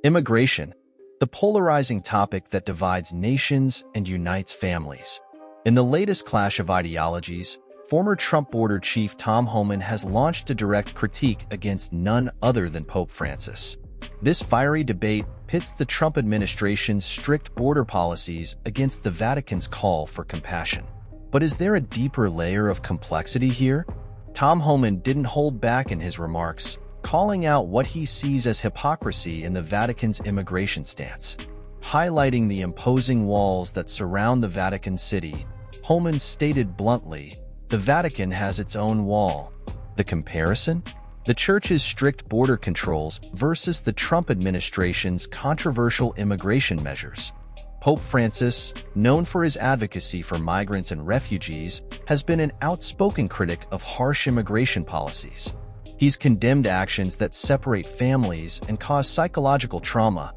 Immigration, the polarizing topic that divides nations and unites families. In the latest clash of ideologies, former Trump border chief Tom Homan has launched a direct critique against none other than Pope Francis. This fiery debate pits the Trump administration's strict border policies against the Vatican's call for compassion. But is there a deeper layer of complexity here? Tom Homan didn't hold back in his remarks, calling out what he sees as hypocrisy in the Vatican's immigration stance. Highlighting the imposing walls that surround the Vatican City, Homan stated bluntly, "The Vatican has its own wall." The comparison? The Church's strict border controls versus the Trump administration's controversial immigration measures. Pope Francis, known for his advocacy for migrants and refugees, has been an outspoken critic of harsh immigration policies. He's condemned actions that separate families and cause psychological trauma,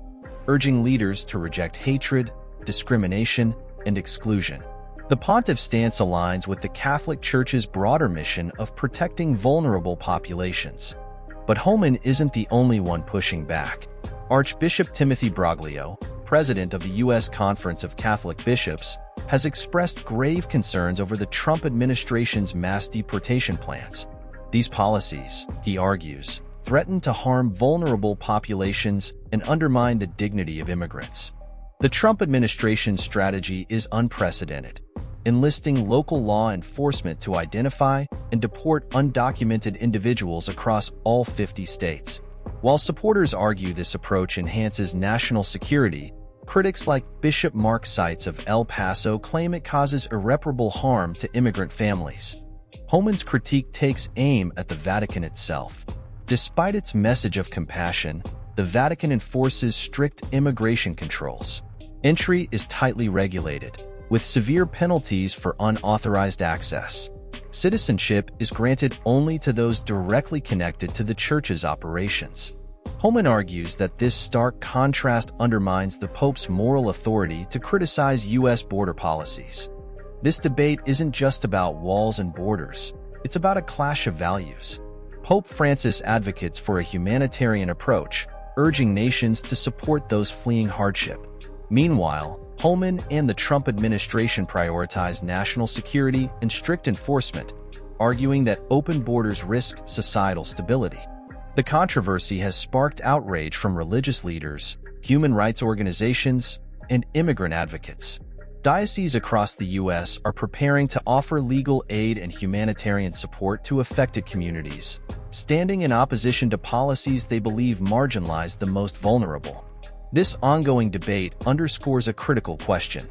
urging leaders to reject hatred, discrimination, and exclusion. The pontiff's stance aligns with the Catholic Church's broader mission of protecting vulnerable populations. But Homan isn't the only one pushing back. Archbishop Timothy Broglio, president of the U.S. Conference of Catholic Bishops, has expressed grave concerns over the Trump administration's mass deportation plans. These policies, he argues, threaten to harm vulnerable populations and undermine the dignity of immigrants. The Trump administration's strategy is unprecedented, enlisting local law enforcement to identify and deport undocumented individuals across all 50 states. While supporters argue this approach enhances national security, critics like Bishop Mark Seitz of El Paso claim it causes irreparable harm to immigrant families. Homan's critique takes aim at the Vatican itself. Despite its message of compassion, the Vatican enforces strict immigration controls. Entry is tightly regulated, with severe penalties for unauthorized access. Citizenship is granted only to those directly connected to the Church's operations. Homan argues that this stark contrast undermines the Pope's moral authority to criticize U.S. border policies. This debate isn't just about walls and borders, it's about a clash of values. Pope Francis advocates for a humanitarian approach, urging nations to support those fleeing hardship. Meanwhile, Homan and the Trump administration prioritize national security and strict enforcement, arguing that open borders risk societal stability. The controversy has sparked outrage from religious leaders, human rights organizations, and immigrant advocates. Dioceses across the U.S. are preparing to offer legal aid and humanitarian support to affected communities, standing in opposition to policies they believe marginalize the most vulnerable. This ongoing debate underscores a critical question.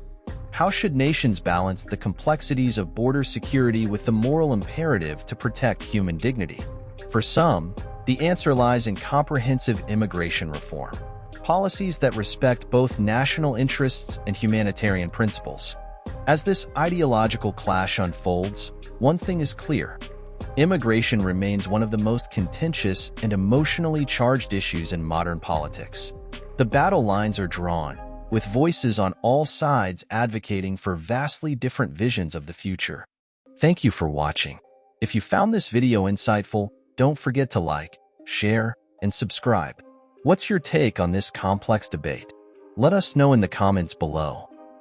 How should nations balance the complexities of border security with the moral imperative to protect human dignity? For some, the answer lies in comprehensive immigration reform. Policies that respect both national interests and humanitarian principles. As this ideological clash unfolds, one thing is clear. Immigration remains one of the most contentious and emotionally charged issues in modern politics. The battle lines are drawn, with voices on all sides advocating for vastly different visions of the future. Thank you for watching. If you found this video insightful, don't forget to like, share, and subscribe. What's your take on this complex debate? Let us know in the comments below.